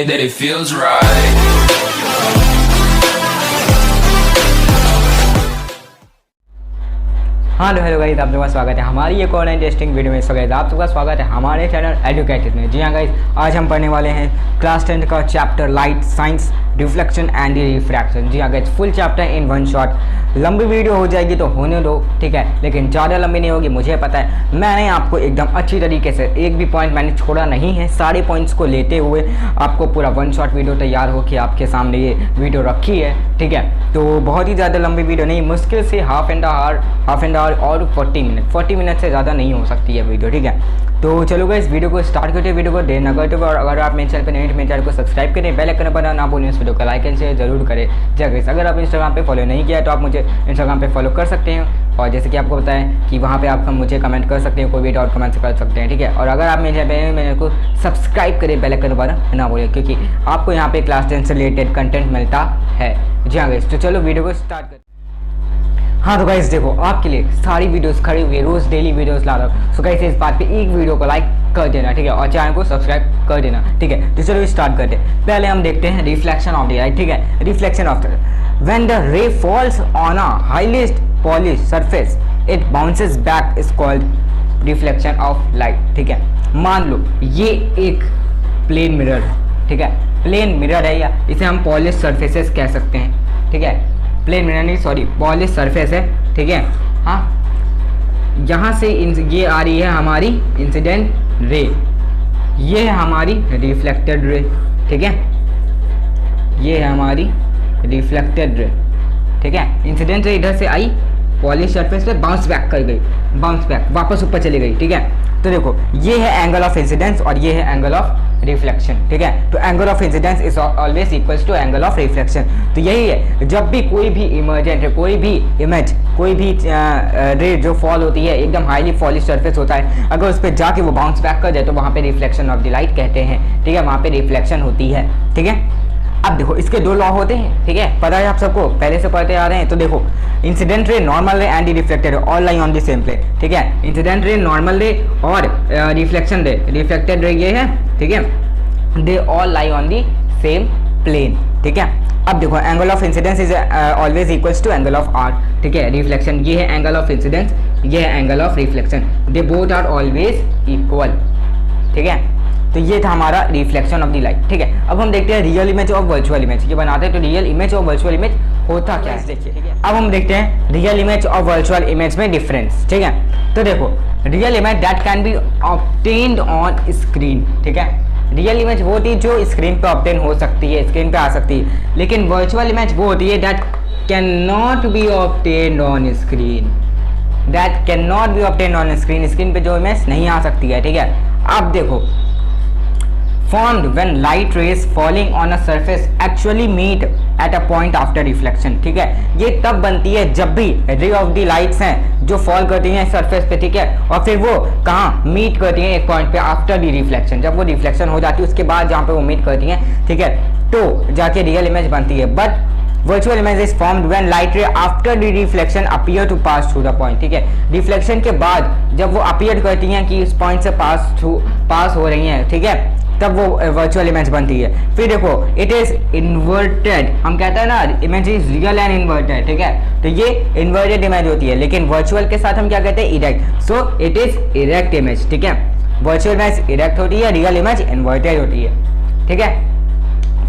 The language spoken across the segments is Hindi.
that it feels right. Hello guys, आप सबका स्वागत है हमारी एक ऑनलाइन टेस्टिंग वीडियो में। सो गाइस, आप सबका स्वागत है हमारे चैनल एडुकेटेड में। जी हाँ गाइस, आज हम पढ़ने वाले हैं क्लास 10 का chapter light science reflection and refraction. जी हाँ guys, full chapter in one shot. लंबी वीडियो हो जाएगी तो होने दो, ठीक है, लेकिन ज़्यादा लंबी नहीं होगी, मुझे पता है। मैंने आपको एकदम अच्छी तरीके से एक भी पॉइंट मैंने छोड़ा नहीं है, सारे पॉइंट्स को लेते हुए आपको पूरा वन शॉट वीडियो तैयार हो के आपके सामने ये वीडियो रखी है, ठीक है। तो बहुत ही ज़्यादा लंबी वीडियो नहीं, मुश्किल से हाफ एंड आवर और 40 मिनट से ज़्यादा नहीं हो सकती है वीडियो, ठीक है। तो चलो गाइस, इस वीडियो को स्टार्ट करते हैं। वीडियो को देर न करते हुए, और अगर आप मेरे चैनल पर नए हैं, मेरे चैनल को सब्सक्राइब करें, बेल आइकन पर ना भूलें, इस वीडियो को लाइक एंड शेयर जरूर करें। जय गाइस, अगर आप इंस्टाग्राम पे फॉलो नहीं किया तो आप मुझे इंस्टाग्राम पे फॉलो कर सकते हैं, और जैसे कि आपको पता है कि वहाँ पे आप मुझे कमेंट कर सकते हैं, कोई भी डाउट कमेंट कर सकते हैं, ठीक है। और अगर आप मेरे चैनल मेरे को सब्सक्राइब करें, बेल आइकन पर ना भूलें, क्योंकि आपको यहाँ पे क्लास 10 से रिलेटेड कंटेंट मिलता है। जी हाँ गाइस, तो चलो वीडियो को स्टार्ट करते हैं। हाँ तो गाइस देखो, आपके लिए सारी वीडियोस खड़ी हुई है, रोज़ डेली वीडियोस ला रहा हूँ। सो गाइस, इस बात पे एक वीडियो को लाइक कर देना, ठीक है, और चैनल को सब्सक्राइब कर देना, ठीक है। तो चलो स्टार्ट करते हैं। पहले हम देखते हैं रिफ्लेक्शन ऑफ द लाइट, ठीक है। Reflection of the when the रे falls on a highly polish surface it bounces back is called reflection of light, ठीक है। मान लो ये एक प्लेन मिरर है, ठीक है, प्लेन मिरर है, या इसे हम पॉलिश सरफेसेस कह सकते हैं, ठीक है। प्लेन मिरर नहीं, सॉरी, पॉलिश सरफेस है, ठीक है। हाँ, यहाँ से ये आ रही है हमारी इंसिडेंट रे, ये है हमारी रिफ्लेक्टेड रे, ठीक है, ये है हमारी रिफ्लेक्टेड रे, ठीक है। इंसिडेंट रे इधर से आई, पॉलिश सरफेस पे बाउंस बैक कर गई, बाउंस बैक वापस ऊपर चली गई, ठीक है। तो देखो, ये है एंगल ऑफ इंसिडेंस और ये है एंगल ऑफ रिफ्लेक्शन, ठीक है। तो angle of incidence is always equals to angle of reflection. तो यही है, जब भी कोई भी इमर्जेंट है, कोई भी इमेज, कोई भी रे जो फॉल होती है, एकदम हाईली पॉलिश सरफेस होता है, अगर उस पर जाके वो बाउंस बैक कर जाए तो वहाँ पे रिफ्लेक्शन ऑफ द लाइट कहते हैं, ठीक है, वहाँ पे रिफ्लेक्शन होती है, ठीक है। अब देखो, इसके दो लॉ होते हैं, ठीक है, पता है आप सबको, पहले से पढ़ते आ रहे हैं। तो देखो, incident ray, normal ray and reflected ray all lie on the same plane, ठीक है। इंसिडेंट रे, नॉर्मल रे और रिफ्लेक्शन रे, रिफ्लेक्टेड रे ये है, ठीक है, they all lie on the same plane, ठीक है। अब देखो, angle of incidence is always equals to angle of R, ठीक है। रिफ्लेक्शन, ये है एंगल ऑफ इंसिडेंस, ये है angle of reflection, they both are always equal, ठीक है। तो ये था हमारा रिफ्लेक्शन ऑफ द लाइट, ठीक है। अब हम देखते हैं रियल इमेज और वर्चुअल इमेज, ये बनाते हैं। तो रियल इमेज और वर्चुअल इमेज होता क्या है, देखिए, ठीक है। अब हम देखते हैं रियल इमेज और वर्चुअल इमेज में डिफरेंस, ठीक है। तो देखो, real image that can be obtained on screen, ठीक है। रियल इमेज वो होती है जो स्क्रीन पे ऑब्टेन हो सकती है, स्क्रीन पे आ सकती है। लेकिन वर्चुअल इमेज वो होती है that can not be obtained on screen, that can not be obtained on screen, screen पे जो इमेज नहीं आ सकती है, ठीक है। अब देखो, formed when light rays falling on a surface actually meet at a point after reflection, ठीक है। ये तब बनती है जब भी रे ऑफ द लाइट्स हैं जो फॉल करती हैं सरफेस पे, ठीक है, और फिर वो कहाँ मीट करती हैं, एक पॉइंट पे आफ्टर द रिफ्लेक्शन। जब वो रिफ्लेक्शन हो जाती है उसके बाद जहाँ पे वो मीट करती हैं, ठीक है, तो जाके रियल इमेज बनती है। But virtual image is formed when light ray after the reflection appear to pass through the point, ठीक है। रिफ्लेक्शन के बाद जब वो अपीयर करती हैं कि इस पॉइंट से पास हो रही हैं, ठीक है, तब वो वर्चुअल इमेज बनती है। फिर देखो, इट इज इन्वर्टेड, हम कहते हैं ना image is real and inverted, ठीक है। तो ये इन्वर्टेड इमेज होती है, लेकिन वर्चुअल के साथ हम क्या कहते हैं, erect. So it is erect image, ठीक है। वर्चुअल इमेज इरेक्ट होती है, रियल इमेज इन्वर्टेड होती है, ठीक है।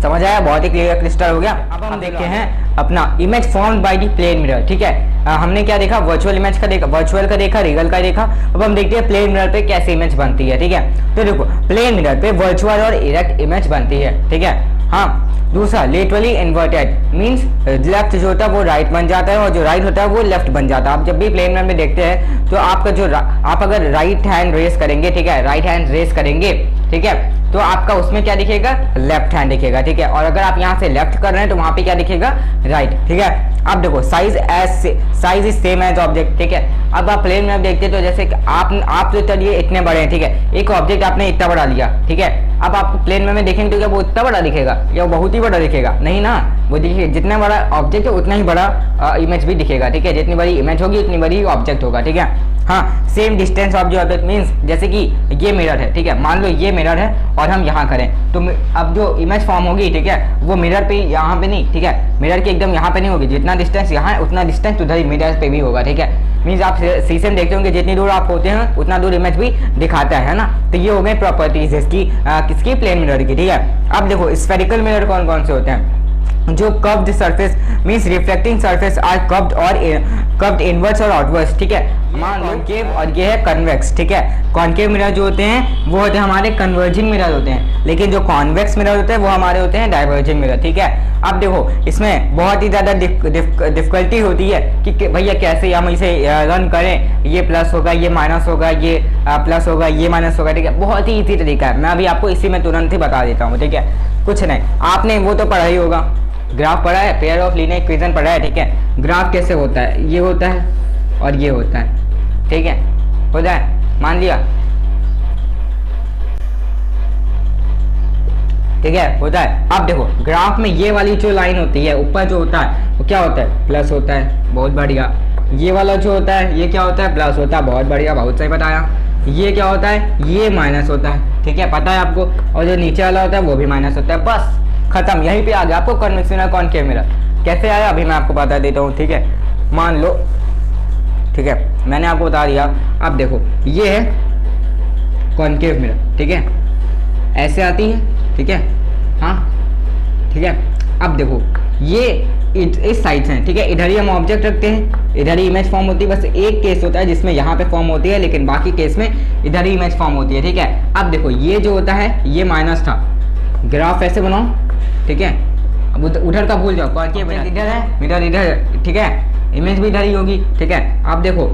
समझ आया, बहुत ही क्लियर क्रिस्टल हो गया। अब हम देखते हैं अपना image formed by the plane mirror, ठीक है। हमने क्या देखा, वर्चुअल इमेज का देखा, वर्चुअल का देखा, रियल का देखा। अब हम देखते हैं प्लेन मिरर पे कैसे इमेज बनती है, ठीक है। तो देखो, प्लेन मिरर पे वर्चुअल और इरेक्ट इमेज बनती है, ठीक है। हाँ, दूसरा लेटरली इन्वर्टेड मींस लेफ्ट जो होता है वो राइट बन जाता है और जो राइट होता है वो लेफ्ट बन जाता है। आप जब भी प्लेन मिरर में देखते हैं तो आपका जो आप अगर राइट हैंड रेस करेंगे, ठीक है, राइट हैंड रेस करेंगे, ठीक है, तो आपका उसमें क्या दिखेगा, लेफ्ट हैंड दिखेगा, ठीक है। और अगर आप यहाँ से लेफ्ट कर रहे हैं तो वहां पे क्या दिखेगा, राइट, ठीक है। अब देखो size is same as object, ठीक है। अब आप प्लेन में देखते तो जैसे कि आप तो चलिए इतने बड़े हैं, ठीक है, एक ऑब्जेक्ट आपने इतना बड़ा लिया, ठीक है। अब आप प्लेन में देखेंगे तो क्या वो इतना बड़ा दिखेगा या वो बहुत ही बड़ा दिखेगा? नहीं ना, वो देखिए जितना बड़ा ऑब्जेक्ट है उतना ही बड़ा इमेज भी दिखेगा, ठीक है। जितनी बड़ी इमेज होगी उतनी बड़ी ऑब्जेक्ट होगा, ठीक है। हाँ, सेम डिस्टेंस ऑफ जो ऑब्जेक्ट मीन्स जैसे कि ये मिरर है, ठीक है, मान लो ये मिरर है और हम यहाँ करें तो अब जो इमेज फॉर्म होगी, ठीक है, वो मिरर पे यहाँ पे नहीं, ठीक है, मिरर के एकदम यहाँ पे नहीं होगी। जितना डिस्टेंस यहाँ है उतना डिस्टेंस उधर मिरर पे भी होगा, ठीक है। मीन्स आप शीशे में देखते होंगे जितनी दूर आप होते हैं उतना दूर इमेज भी दिखाता है ना। तो ये हो गई प्रॉपर्टीज इसकी किसकी, प्लेन मिरर की, ठीक है। अब देखो स्फेरिकल मिरर कौन कौन से होते हैं? जो curved surface means reflecting surface are curved और कर्व्ड इनवर्स और आउटवर्स, ठीक है। मान कॉनकेव और ये है कन्वेक्स, ठीक है। कॉनकेव मिरर जो होते हैं वो होते हैं हमारे कन्वर्जिंग मिरर होते हैं, लेकिन जो कॉन्वेक्स मिरर होते हैं वो हमारे होते हैं डाइवर्जिंग मिरर, ठीक है। अब देखो इसमें बहुत ही ज़्यादा डिफिकल्टी होती है कि भैया कैसे हम इसे रन करें, ये प्लस होगा, ये माइनस होगा, ये प्लस होगा, ये माइनस होगा, ठीक है। बहुत ही ईजी तरीका है, मैं अभी आपको इसी में तुरंत ही बता देता हूँ, ठीक है। कुछ नहीं, आपने वो तो पढ़ा ही होगा, ग्राफ पढ़ा है, पेयर ऑफ लीनियर इक्वेशन पढ़ा है, ठीक है। ग्राफ कैसे होता है? ये होता है और ये होता है, ठीक है, हो जाए, मान लिया, ठीक है, होता है। अब देखो ग्राफ में ये वाली जो लाइन होती है ऊपर जो होता है वो क्या होता है? प्लस होता है, बहुत बढ़िया। ये वाला जो होता है ये क्या होता है? प्लस होता है, बहुत बढ़िया, बहुत सही बताया। ये क्या होता है? ये माइनस होता है, ठीक है, पता है आपको। और जो नीचे वाला होता है वो भी माइनस होता है, बस खत्म, यहीं पे आ गया आपको कन्वेक्स मिरर कॉनकेव मिरर। कैसे आया अभी मैं आपको बता देता हूँ, ठीक है। मान लो, ठीक है, मैंने आपको बता दिया। अब देखो ये है कॉनकेव मिरर, ठीक है, ऐसे आती है, ठीक है, हाँ, ठीक है। अब देखो ये इस साइड से, ठीक है, इधर ही हम ऑब्जेक्ट रखते हैं, इधर ही इमेज फॉर्म होती है। बस एक केस होता है जिसमें यहाँ पे फॉर्म होती है, लेकिन बाकी केस में इधर ही इमेज फॉर्म होती है, ठीक है। अब देखो ये जो होता है ये माइनस था, ग्राफ ऐसे बनाओ, ठीक है। अब उधर का भूल जाओ, कॉनकेव इधर है, मिरर इधर है, ठीक है, इमेज भी इधर ही होगी, ठीक है। अब देखो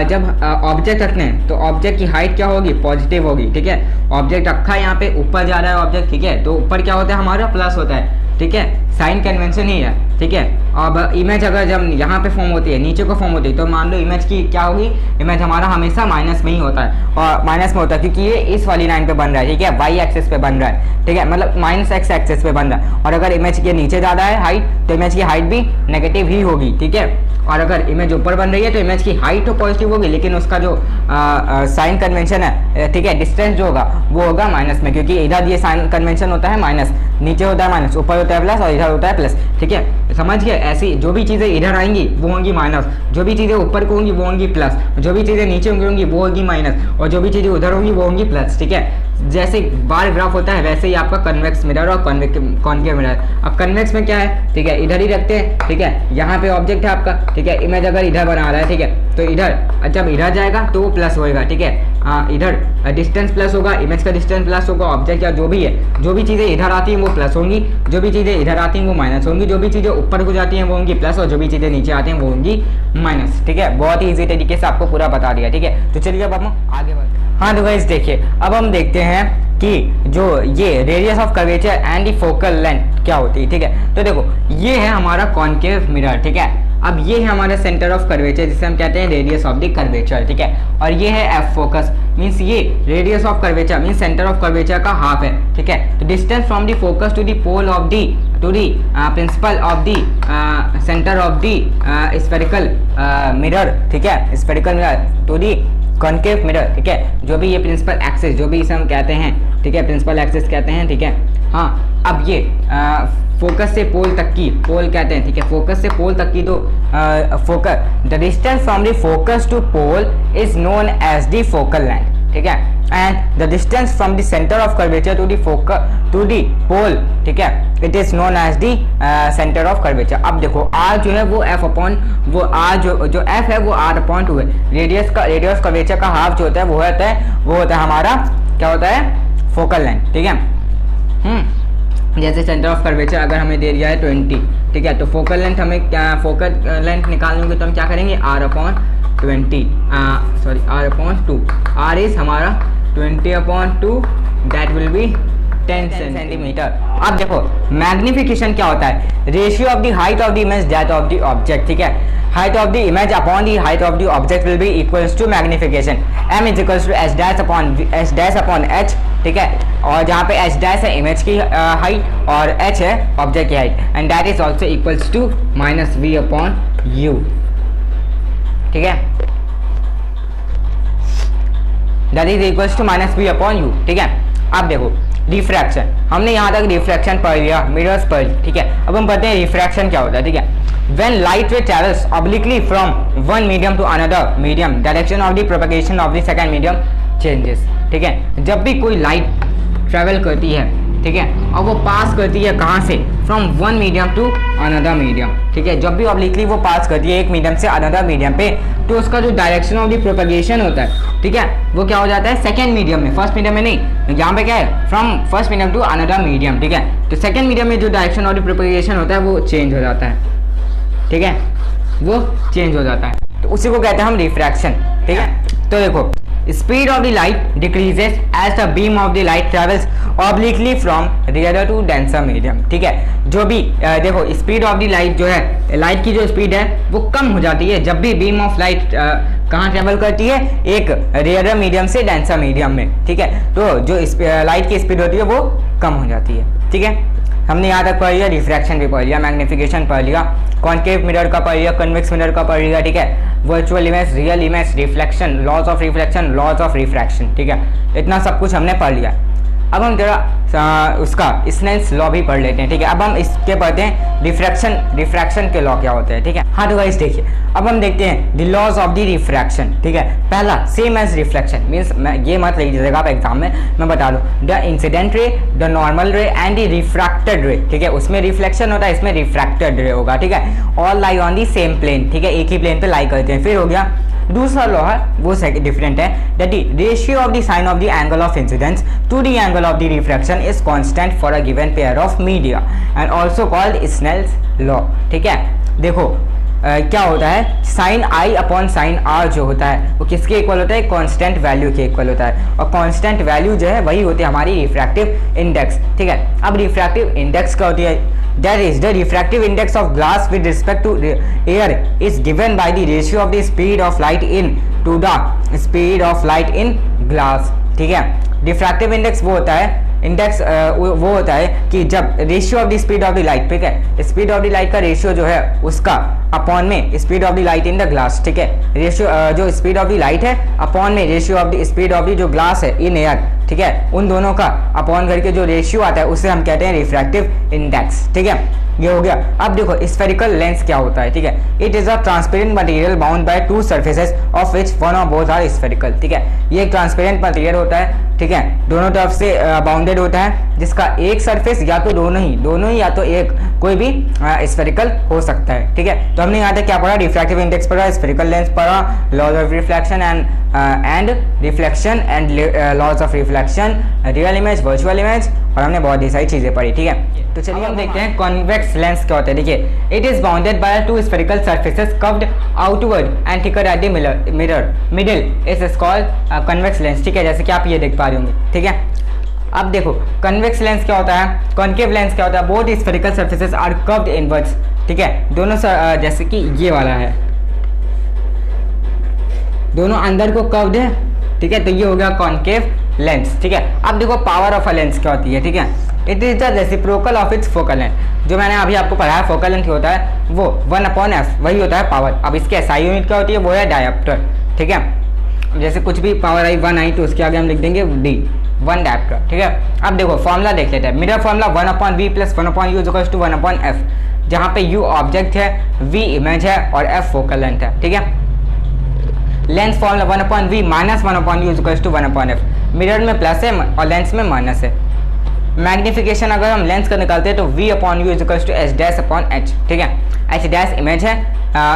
जब ऑब्जेक्ट रखते हैं तो ऑब्जेक्ट की हाइट क्या होगी? पॉजिटिव होगी, ठीक है। ऑब्जेक्ट रखा है यहाँ पे, ऊपर जा रहा है ऑब्जेक्ट, ठीक है, तो ऊपर क्या होता है हमारा? प्लस होता है, ठीक है, साइन कन्वेंशन ही है, ठीक है। अब इमेज अगर जब यहाँ पे फॉर्म होती है, नीचे को फॉर्म होती है, तो मान लो इमेज की क्या होगी? इमेज हमारा हमेशा माइनस में ही होता है, और माइनस में होता है क्योंकि ये इस वाली लाइन पे बन रहा है, ठीक है, वाई एक्सिस पे बन रहा है, ठीक है, मतलब माइनस एक्स एक्सिस पे बन रहा है। और अगर इमेज के नीचे ज़्यादा है हाइट तो इमेज की हाइट भी नेगेटिव ही होगी, ठीक है। और अगर इमेज ऊपर बन रही है तो इमेज की हाइट तो पॉजिटिव होगी, लेकिन उसका जो साइन कन्वेंशन है, ठीक है, डिस्टेंस जो होगा वो होगा माइनस में, क्योंकि इधर ये साइन कन्वेंशन होता है माइनस, नीचे होता है माइनस, ऊपर होता है प्लस और इधर होता है प्लस, ठीक है। समझ गए? ऐसी जो भी चीज़ें इधर आएंगी वो होंगी माइनस, जो भी चीज़ें ऊपर को होंगी वो होंगी प्लस, जो भी चीज़ें नीचे होंगी वो होगी माइनस, और जो भी चीज़ें उधर होंगी वो होंगी प्लस, ठीक है। जैसे बार ग्राफ होता है वैसे ही आपका कन्वेक्स मिरर और कॉनकेव मिरर। अब कन्वेक्स में क्या है? ठीक है, इधर ही रखते हैं, ठीक है, यहाँ पे ऑब्जेक्ट है आपका, ठीक है, इमेज अगर इधर बना रहा है, ठीक है, तो इधर जब इधर जाएगा तो वो प्लस होएगा, ठीक है, इधर डिस्टेंस प्लस होगा, इमेज का डिस्टेंस प्लस होगा, ऑब्जेक्ट या जो भी है, जो भी चीज़ें इधर आती हैं वो प्लस होंगी, जो भी चीज़ें इधर आती हैं वो माइनस होंगी, जो भी चीज़ें ऊपर को जाती हैं वो होंगी प्लस, और जो भी चीज़ें नीचे आती हैं वो होंगी माइनस, ठीक है। बहुत ही ईजी तरीके से आपको पूरा बता दिया, ठीक है। तो चलिए अब हम आगे बढ़ते हैं। हाँ तो गाइस देखिए, अब हम देखते हैं कि जो ये radius of curvature and the focal length क्या होती है, ठीक है। तो देखो ये है हमारा कॉनकेव मिरर, ठीक है। अब ये है हमारा सेंटर ऑफ कर्वेचर जिसे हम कहते हैं रेडियस ऑफ द कर्वेचर, ठीक है। और ये है एफ फोकस, मींस ये radius of curvature means centre of curvature का हाफ है, ठीक है। तो distance from the focus to the pole of the to the principle of the centre of the spherical mirror, ठीक है, spherical mirror to the concave mirror, ठीक है। जो भी ये प्रिंसिपल एक्सिस जो भी इसे हम कहते हैं, ठीक है, प्रिंसिपल एक्सिस कहते हैं, ठीक है। हाँ, अब ये फोकस से पोल तक की, पोल कहते हैं, ठीक है, फोकस से पोल तक की तो focus, the distance from the focus to pole is known as the focal length, ठीक है। And the distance from the centre of curvature to the focus to the pole, ठीक है, it is known as the centre of curvature. अब देखो आर जो है वो एफ अपॉन वो आर जो एफ है वो आर अपॉन 2 है। रेडियस कर्वेचर का हाफ जो होता है वो होता है हमारा क्या होता है? फोकल लेंथ, ठीक है। जैसे सेंटर ऑफ कर्वेचर अगर हमें दे दिया है 20, ठीक है, तो फोकल लेंथ हमें क्या, फोकल लेंथ निकालने होंगे तो हम क्या करेंगे? R upon 20, sorry R upon 2, R is हमारा 20 upon 2, that will be 10 centimetre. अब देखो मैग्निफिकेशन क्या होता है, ratio of the height of the image that of the object, ठीक है। Height of the image upon the height of the object will be equals to magnification, m is equals to s dash upon h, ठीक है। और जहाँ पे h डैश है इमेज की हाइट और h है ऑब्जेक्ट की height, and that is also equals to -v upon u, ठीक है। That is equals to -v upon u, ठीक है। अब देखो रिफ्रैक्शन, हमने यहाँ तक रिफ्रैक्शन पढ़ लिया, मिरर्स पढ़ लिया, ठीक है। अब हम पढ़ते हैं रिफ्रैक्शन क्या होता है, ठीक है। When light ray travels obliquely from one medium to another medium, direction of the propagation of the second medium changes, ठीक है। जब भी कोई लाइट ट्रेवल करती है, ठीक है, और वो पास करती है कहाँ से, from one medium to another medium, ठीक है। जब भी ऑब्लिकली वो पास करती है एक मीडियम से अनदर मीडियम पे, तो उसका जो डायरेक्शन ऑफ द प्रोपगेशन होता है, ठीक है, वो क्या हो जाता है, सेकेंड मीडियम में, फर्स्ट मीडियम में नहीं। यहाँ पे क्या है, from first medium to another medium, ठीक है। तो सेकेंड मीडियम में जो डायरेक्शन ऑफ द प्रोपगेशन होता है वो चेंज हो जाता है, ठीक है, वो चेंज हो जाता है, तो उसी को कहते हैं हम रिफ्रैक्शन, ठीक है। तो देखो speed of the light decreases as the beam of the light travels obliquely from rare to denser medium, ठीक है। जो भी देखो स्पीड ऑफ द लाइट जो है, लाइट की जो स्पीड है वो कम हो जाती है जब भी बीम ऑफ लाइट कहाँ ट्रेवल करती है, एक रेयर मीडियम से डेंसर मीडियम में, ठीक है। तो जो लाइट की स्पीड होती है वो कम हो जाती है, ठीक है। हमने यहाँ तक पढ़ लिया, रिफ्रैक्शन भी पढ़ लिया, मैग्निफिकेशन पढ़ लिया, कॉन्केव मिरर का पढ़ लिया, कन्वेक्स मिरर का पढ़ लिया, ठीक है। Virtual image, real image, reflection, laws of reflection, laws of refraction, ठीक है। इतना सब कुछ हमने पढ़ लिया। अब हम जरा उसका स्नेल्स लॉ भी पढ़ लेते हैं, ठीक है। अब हम इसके पढ़ते हैं रिफ्रैक्शन के लॉ क्या होते हैं, ठीक है। हाँ तो गाइस देखिए, अब हम देखते हैं the laws of the refraction, ठीक है। पहला सेम एज रिफ्लेक्शन मीन्स, ये मत लीजिएगा आप एग्जाम में, मैं बता दूं, the incident ray, the normal ray and the refracted रे, ठीक है। उसमें रिफ्लेक्शन होता है, इसमें रिफ्रैक्टेड रे होगा, ठीक है। All lie on the same plane, ठीक है, एक ही प्लेन पे लाई करते हैं। फिर हो गया दूसरा लॉ है वो डिफरेंट है, that the ratio of the sine of the angle of incidence to the angle of the refraction is constant for a given pair of media and also called Snell's law, ठीक है। देखो क्या होता है, sine I upon sine R जो होता है वो किसके इक्वल होता है, कांस्टेंट वैल्यू के इक्वल होता है, और कांस्टेंट वैल्यू जो है वही होती है हमारी रिफ्रैक्टिव इंडेक्स, ठीक है। अब रिफ्रैक्टिव इंडेक्स क्या होती है, that is the refractive index of glass with respect to air is given by the ratio of the speed of light in to the speed of light in glass, ठीक है। रिफ्रैक्टिव इंडेक्स वो होता है, इंडेक्स वो होता है कि जब ratio of the speed of the light, ठीक है, स्पीड ऑफ द लाइट का रेशियो जो है उसका अपॉन में speed of the light in the glass, ठीक है। रेशियो जो स्पीड ऑफ द लाइट है अपॉन में ratio of the speed of the जो ग्लास है इन एयर, ठीक है, उन दोनों का अपॉन करके जो रेशियो आता है उसे हम कहते हैं रिफ्रैक्टिव इंडेक्स, ठीक है। ये हो गया। अब देखो स्फेरिकल लेंस क्या होता है, ठीक है। It is a transparent material bound by two surfaces of which one और बोथ आर स्फेरिकल, ठीक है। ये एक ट्रांसपेरेंट मटेरियल होता है, ठीक है, दोनों तरफ से बाउंडेड होता है, जिसका एक सरफेस या तो दोनों ही या तो एक कोई भी स्फेरिकल हो सकता है, ठीक है। तो हमने यहाँ तक क्या पढ़ा, रिफ्रैक्टिव इंडेक्स पढ़ा, स्फेरिकल लेंस पढ़ा, laws of reflection and reflection and laws of reflection, real image, virtual image, और हमने बहुत ही सारी चीजें पढ़ी, ठीक है। तो चलिए हम देखते हैं कॉन्वेक्स लेंस क्या होता है, देखिए। It is bounded by two spherical surfaces curved outward and thicker at the middle is called convex lens, ठीक है, जैसे कि आप ये देख पा रहे होंगे, ठीक है। अब देखो कन्वेक्स लेंस क्या होता है, कॉन्केव लेंस क्या होता है, both spherical surfaces are curved inwards, ठीक है। दोनों जैसे कि ये वाला है, दोनों अंदर को कर्व्ड है, ठीक है, तो ये हो गया कॉन्केव लेंस, ठीक है। अब देखो पावर ऑफ अ लेंस क्या होती है, ठीक है। It is the reciprocal of its focal length, जो मैंने अभी आपको पढ़ाया फोकल लेंथ होता है वो 1/f, वही होता है पावर। अब इसके SI यूनिट क्या होती है, वो है डायोप्टर, ठीक है। जैसे कुछ भी पावर आई 1 आई तो उसके आगे हम लिख देंगे D, 1 डायोप्टर, ठीक है। अब देखो फॉर्मूला देख लेते हैं, mirror formula 1/v + 1/u = 1/f, जहाँ पे u ऑब्जेक्ट है, v इमेज है और f फोकल लेंथ है, ठीक है। Lens formula 1/v - 1/u = 1/f, mirror में प्लस है और लेंस में माइनस है। मैग्निफिकेशन अगर हम लेंस का निकालते हैं तो v/u = h'/h, ठीक है। h' इमेज है,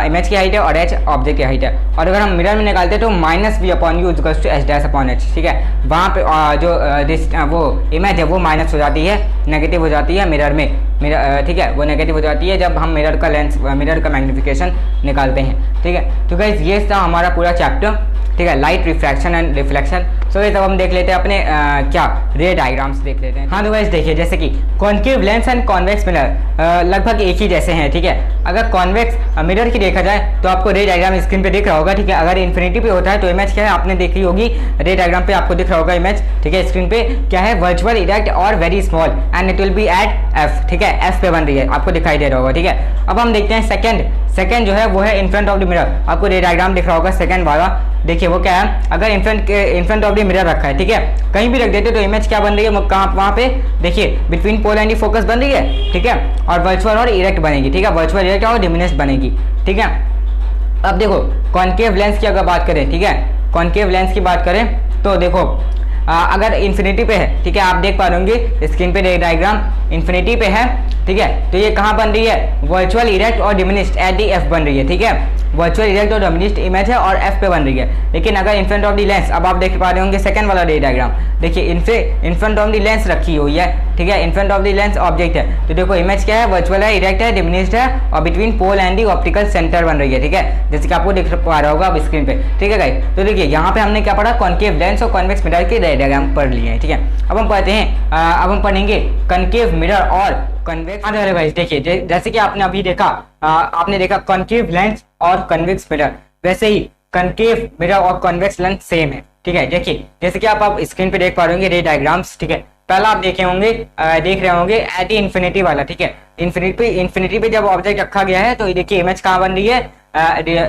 इमेज की हाइट है, और h ऑब्जेक्ट की हाइट है। और अगर हम मिरर में निकालते हैं तो -v/u = h'/h, ठीक है। वहाँ पे जो वो इमेज है वो माइनस हो जाती है, नेगेटिव हो जाती है मिरर में, ठीक है, वो नेगेटिव हो जाती है जब हम मिरर का मैग्निफिकेशन निकालते हैं, ठीक है। तो गाइस ये था हमारा पूरा चैप्टर, ठीक है, light refraction and reflection. So guys अब हम देख लेते हैं अपने क्या रे डायग्राम्स देख लेते हैं। हाँ तो गाइस देखिए, जैसे कि concave lens and convex mirror लगभग एक ही जैसे हैं, ठीक है। अगर कॉन्वेक्स मिरर की देखा जाए तो आपको रे डायग्राम स्क्रीन पे दिख रहा होगा, ठीक है। अगर इन्फिनिटी पे होता है तो इमेज क्या है आपने देखी होगी, रे डायग्राम पे आपको दिख रहा होगा इमेज, ठीक है। स्क्रीन पे क्या है, वर्चुअल इरेक्ट और very small and it will be at F, ठीक है। एफ पे बन रही है, आपको दिखाई दे रहा होगा, ठीक है। अब हम देखते हैं सेकंड जो है वो है in front of the mirror. आपको रे डायग्राम दिख रहा होगा सेकंड वाला, देखिए वो क्या है, अगर in front of the mirror रखा है, ठीक है, कहीं भी रख देते तो इमेज क्या बन रही है, वहां पे देखिए बिटवीन पोल एंड फोकस बन रही है, ठीक है, और वर्चुअल और इरेक्ट बनेगी, ठीक है। वर्चुअल इरेक्ट और डिमिनिश्ड बनेगी, ठीक है। अब देखो कॉन्केव लेंस की अगर बात करें, ठीक है, कॉन्केव लेंस की बात करें तो देखो अगर इन्फिनिटी पे है, ठीक है, आप देख पा रहे होंगे स्क्रीन पे डायग्राम इन्फिनिटी पे है, ठीक है। तो ये कहाँ बन रही है, वर्चुअल इरेक्ट और डिमिनिश्ड एट दी एफ बन रही है, ठीक है। वर्चुअल इरेक्ट और डिमिनिश्ड इमेज है और एफ पे बन रही है। लेकिन अगर in front of the lens, अब आप देख पा रहे होंगे सेकंड वाला रे डायग्राम, देखिए in front of the lens रखी हुई है, ठीक है। In front of the lens object है, तो देखो इमेज क्या है, वर्चुअल है, इरेक्ट है, डिमिनिश्ड है और between pole and the optical centre बन रही है, ठीक है, जैसे कि आपको दिख पा रहा होगा अब स्क्रीन पे, ठीक है गाइस। तो देखिए यहाँ पे हमने क्या पढ़ा, कॉन्केव लेंस और कॉन्वेक्स मिरर के रे डायग्राम पढ़ लिए हैं, ठीक है। अब हम पढ़ते हैं, अब हम पढ़ेंगे कॉन्केव मिरर और कन्वेक्स। अरे भाई देखिए, जैसे कि आपने अभी देखा, आपने देखा कॉन्केव लेंस और कन्वेक्स मिरर, वैसे ही कॉन्केव मिरर और कन्वेक्स लेंस सेम है, ठीक है। देखिए जैसे कि आप स्क्रीन पे देख पा रहे होंगे रे डायग्राम्स, ठीक है। पहला आप देख रहे होंगे एट इन्फिनिटी वाला, ठीक है। इन्फिनिटी पे जब ऑब्जेक्ट रखा गया है तो देखिए इमेज कहाँ बन रही है,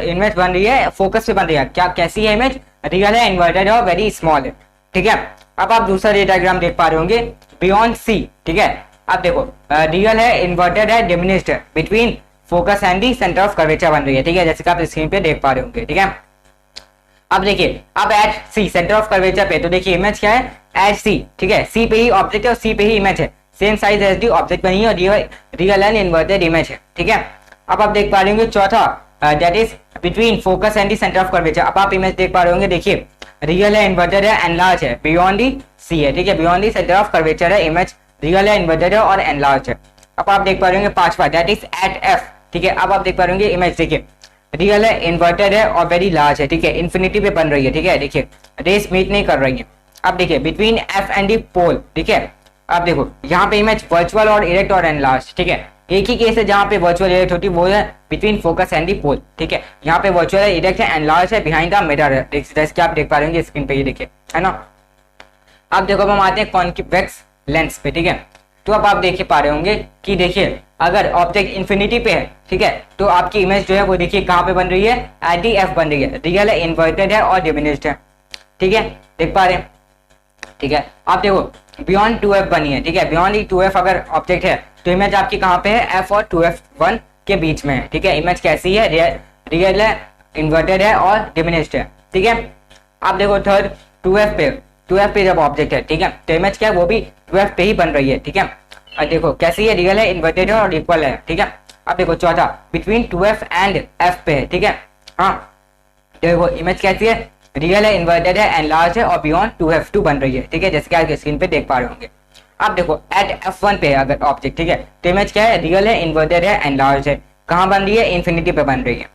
इमेज बन रही है फोकस पे बन रही है। क्या कैसी है इमेज, रियल है, इन्वर्टेड है और वेरी स्मॉल है, ठीक है। अब आप दूसरा रे डायग्राम देख पा रहे होंगे बियॉन्ड सी, ठीक है। अब देखो रियल है, इन्वर्टेड है, डिमिनिश्ड है, between focus and the centre of curvature बन रही है, ठीक है, जैसे कि आप स्क्रीन पे देख पा रहे होंगे, ठीक है। अब देखिए अब at C centre of curvature पे, तो देखिए इमेज क्या है, एट सी, ठीक है। सी पे ही ऑब्जेक्ट है और सी पे ही इमेज है, same size as the object बनी है और रियल एंड इन्वर्टेड इमेज है, ठीक है। अब आप देख पा रहे होंगे चौथा, that is between focus and the centre of curvature. अब आप इमेज देख पा रहे होंगे, देखिए रियल है, इन्वर्टेड है, एनलार्ज है, बियॉन्ड दी सी है, ठीक है, beyond the centre of curvature है, इमेज रियल है, इन्वर्टेड है और एनलार्ज है। अब आप देख पा रहे होंगे पांचवा, दैट इज एट एफ, ठीक है। अब आप देख पा रहे होंगे इमेज, देखिए रियल है, इन्वर्टेड है और वेरी लार्ज है, ठीक है, इन्फिनिटी पे बन रही है, ठीक है। देखिए रेस मीट नहीं कर रही है। अब देखिए बिटवीन एफ एंड दी पोल, ठीक है। अब देखो यहाँ पे इमेज वर्चुअल और इरेक्ट और एनलार्ज, ठीक है। एक ही केस है जहाँ पे वर्चुअल इरेक्ट होती है, वो है बिटवीन फोकस एंड दी पोल, ठीक है। यहाँ पे वर्चुअल है, इरेक्ट है, एनलार्ज है, बिहाइंड द मिरर है, जैसे कि आप देख पा रहे होंगे स्क्रीन पे, ये देखिए, है ना। अब देखो हम आते हैं कॉन्वेक्स लेंस पे, ठीक है। तो अब आप देख पा रहे होंगे कि देखिए अगर ऑब्जेक्ट इन्फिनिटी पे है, ठीक है, तो आपकी इमेज जो है वो देखिए कहाँ पे बन रही है, एट दी एफ बन रही है, रियल है, इन्वर्टेड है और डिमिनिश्ड है, ठीक है, देख पा रहे हैं, ठीक है। आप देखो बियॉन्ड 2f बनी है, ठीक है। बियॉन्ड 2f अगर ऑब्जेक्ट है तो इमेज आपकी कहाँ पे है, f और 2f1 के बीच में है, ठीक है। इमेज कैसी है, रियल है, इन्वर्टेड है और डिमिनिश्ड है, ठीक है। आप देखो थर्ड 2f पे जब ऑब्जेक्ट है, ठीक है, तो इमेज क्या है, वो भी 2f पे ही बन रही है, ठीक है। और देखो कैसी है, रियल है, इन्वर्टेड है और इक्वल है, ठीक है। अब देखो चौथा बिटवीन 2f एंड f पे है, ठीक है। हाँ देखो इमेज कैसी है, रियल है, इन्वर्टेड है, एनलार्ज है और बियॉन्ड 2f2 बन रही है, ठीक है, जैसे कि आप स्क्रीन पे देख पा रहे होंगे। अब देखो एट f1 पे है अगर ऑब्जेक्ट, ठीक है, तो इमेज क्या है, रियल है, इन्वर्टेड है, एनलार्ज है, कहाँ बन रही है, इन्फिनिटी पे बन रही है।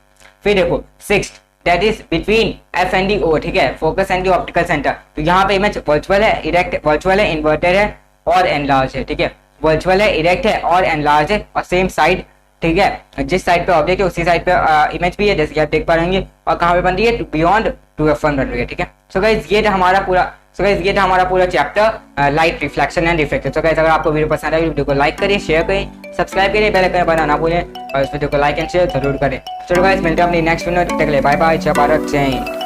फिर देखो sixth, that is between F and the O, ठीक है, focus and the optical centre, तो यहाँ पे इमेज वर्चुअल है, इरेक्ट, वर्चुअल है, इन्वर्टेड है और एनलार्ज है, ठीक है। वर्चुअल है, इरेक्ट है और एनलार्ज है और सेम साइड, ठीक है, जिस साइड पे ऑब्जेक्ट है उसी साइड पे इमेज भी है, जैसे कि आप देख पा रहे होंगे। और कहाँ पे बन रही है, बियॉन्ड 2f1 बन रही है, ठीक है। सो गाइस ये था हमारा पूरा chapter light reflection and reflection. So guys अगर आपको वीडियो पसंद आए वीडियो को लाइक करिए, शेयर करें, सब्सक्राइब करिए, बेल आइकन बनाना भूलें और इस वीडियो को लाइक एंड शेयर जरूर करें। चलो गाइस मिलते हैं अपनी नेक्स्ट वीडियो, तब तक के लिए बाय बाय, जय भारत, जय हिंद।